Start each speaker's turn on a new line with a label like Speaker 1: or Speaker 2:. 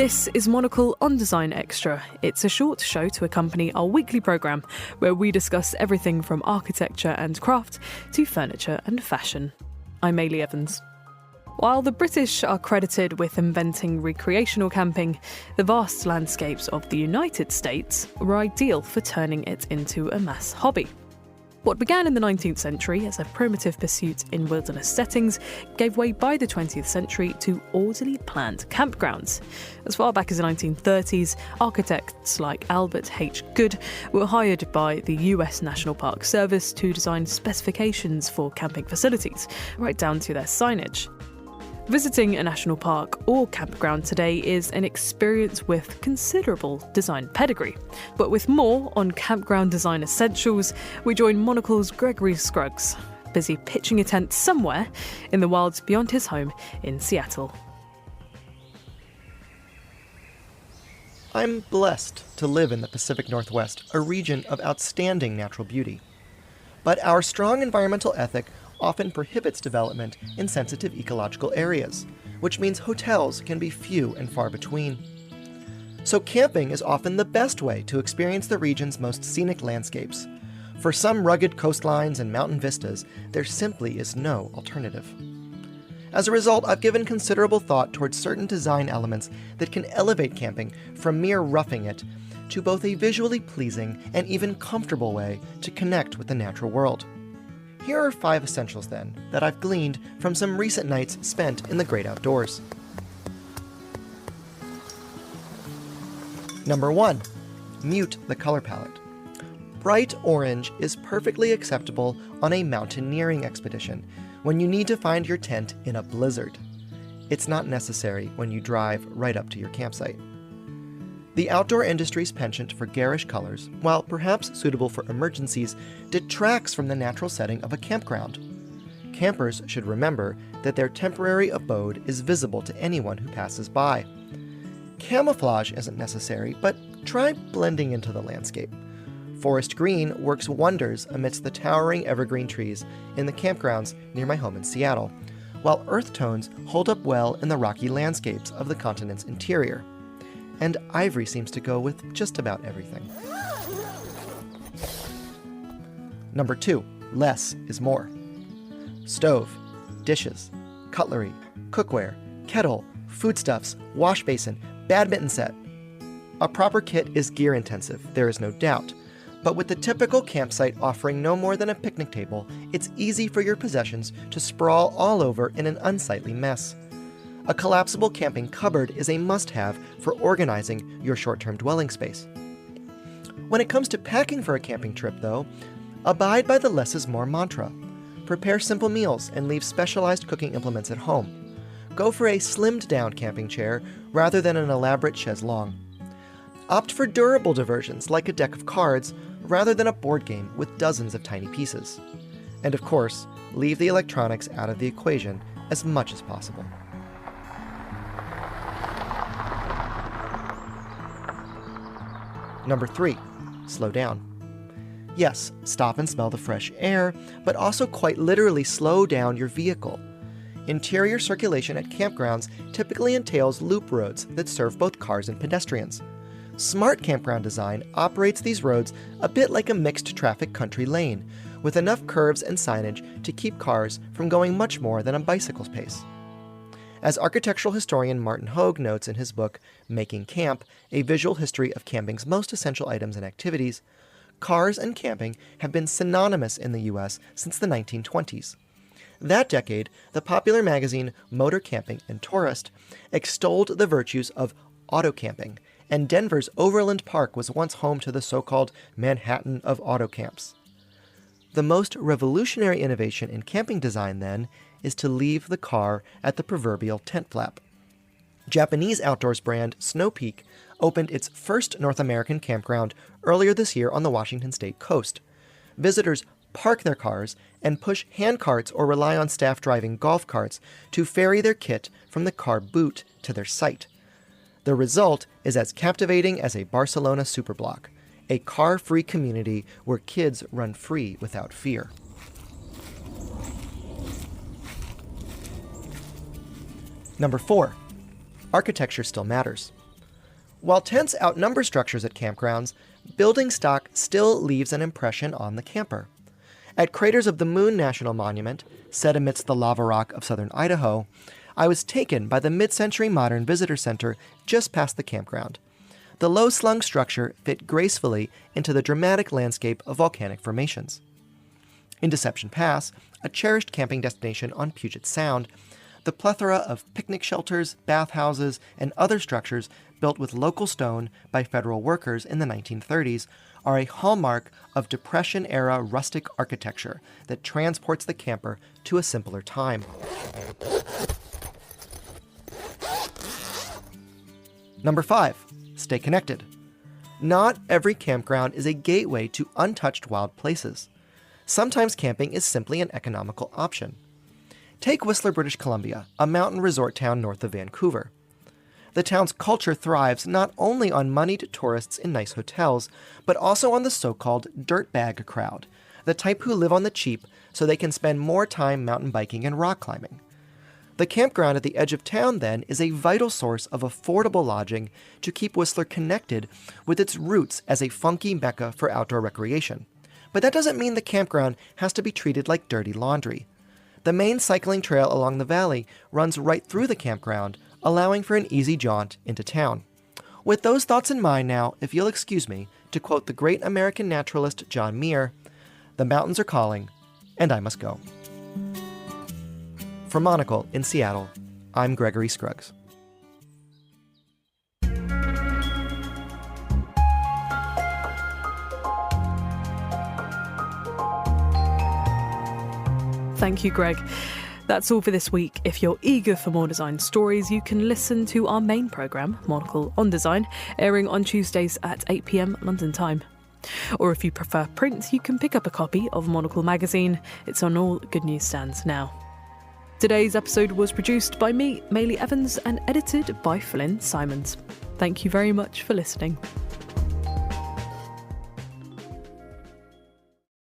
Speaker 1: This is Monocle on Design Extra. It's a short show to accompany our weekly programme where we discuss everything from architecture and craft to furniture and fashion. I'm Ailey Evans. While the British are credited with inventing recreational camping, the vast landscapes of the United States were ideal for turning it into a mass hobby. What began in the 19th century as a primitive pursuit in wilderness settings gave way by the 20th century to orderly planned campgrounds. As far back as the 1930s, architects like Albert H. Goode were hired by the US National Park Service to design specifications for camping facilities, right down to their signage. Visiting a national park or campground today is an experience with considerable design pedigree. But with more on campground design essentials, we join Monocle's Gregory Scruggs, busy pitching a tent somewhere in the wilds beyond his home in Seattle.
Speaker 2: I'm blessed to live in the Pacific Northwest, a region of outstanding natural beauty. But our strong environmental ethic often prohibits development in sensitive ecological areas, which means hotels can be few and far between. So camping is often the best way to experience the region's most scenic landscapes. For some rugged coastlines and mountain vistas, there simply is no alternative. As a result, I've given considerable thought towards certain design elements that can elevate camping from mere roughing it to both a visually pleasing and even comfortable way to connect with the natural world. Here are 5 essentials, then, that I've gleaned from some recent nights spent in the great outdoors. Number 1. Mute the color palette. Bright orange is perfectly acceptable on a mountaineering expedition when you need to find your tent in a blizzard. It's not necessary when you drive right up to your campsite. The outdoor industry's penchant for garish colors, while perhaps suitable for emergencies, detracts from the natural setting of a campground. Campers should remember that their temporary abode is visible to anyone who passes by. Camouflage isn't necessary, but try blending into the landscape. Forest green works wonders amidst the towering evergreen trees in the campgrounds near my home in Seattle, while earth tones hold up well in the rocky landscapes of the continent's interior. And ivory seems to go with just about everything. Number 2, less is more. Stove, dishes, cutlery, cookware, kettle, foodstuffs, wash basin, badminton set. A proper kit is gear intensive, there is no doubt. But with the typical campsite offering no more than a picnic table, it's easy for your possessions to sprawl all over in an unsightly mess. A collapsible camping cupboard is a must-have for organizing your short-term dwelling space. When it comes to packing for a camping trip, though, abide by the less is more mantra. Prepare simple meals and leave specialized cooking implements at home. Go for a slimmed-down camping chair rather than an elaborate chaise longue. Opt for durable diversions like a deck of cards rather than a board game with dozens of tiny pieces. And of course, leave the electronics out of the equation as much as possible. Number 3, slow down. Yes, stop and smell the fresh air, but also quite literally slow down your vehicle. Interior circulation at campgrounds typically entails loop roads that serve both cars and pedestrians. Smart campground design operates these roads a bit like a mixed traffic country lane, with enough curves and signage to keep cars from going much more than a bicycle's pace. As architectural historian Martin Hogue notes in his book, Making Camp, A Visual History of Camping's Most Essential Items and Activities, cars and camping have been synonymous in the U.S. since the 1920s. That decade, the popular magazine Motor Camping and Tourist extolled the virtues of auto camping, and Denver's Overland Park was once home to the so-called Manhattan of auto camps. The most revolutionary innovation in camping design, then, is to leave the car at the proverbial tent flap. Japanese outdoors brand Snow Peak opened its first North American campground earlier this year on the Washington state coast. Visitors park their cars and push hand carts or rely on staff driving golf carts to ferry their kit from the car boot to their site. The result is as captivating as a Barcelona superblock, a car-free community where kids run free without fear. Number 4, architecture still matters. While tents outnumber structures at campgrounds, building stock still leaves an impression on the camper. At Craters of the Moon National Monument, set amidst the lava rock of southern Idaho, I was taken by the mid-century modern visitor center just past the campground. The low-slung structure fit gracefully into the dramatic landscape of volcanic formations. In Deception Pass, a cherished camping destination on Puget Sound, the plethora of picnic shelters, bathhouses, and other structures built with local stone by federal workers in the 1930s are a hallmark of Depression-era rustic architecture that transports the camper to a simpler time. Number 5. Stay connected. Not every campground is a gateway to untouched wild places. Sometimes camping is simply an economical option. Take Whistler, British Columbia, a mountain resort town north of Vancouver. The town's culture thrives not only on moneyed tourists in nice hotels, but also on the so-called dirtbag crowd, the type who live on the cheap so they can spend more time mountain biking and rock climbing. The campground at the edge of town, then, is a vital source of affordable lodging to keep Whistler connected with its roots as a funky mecca for outdoor recreation. But that doesn't mean the campground has to be treated like dirty laundry. The main cycling trail along the valley runs right through the campground, allowing for an easy jaunt into town. With those thoughts in mind now, if you'll excuse me, to quote the great American naturalist John Muir, "The mountains are calling, and I must go." For Monocle in Seattle, I'm Gregory Scruggs.
Speaker 1: Thank you, Greg. That's all for this week. If you're eager for more design stories, you can listen to our main programme, Monocle on Design, airing on Tuesdays at 8 p.m. London time. Or if you prefer print, you can pick up a copy of Monocle magazine. It's on all good newsstands now. Today's episode was produced by me, Maylie Evans, and edited by Flynn Simons. Thank you very much for listening.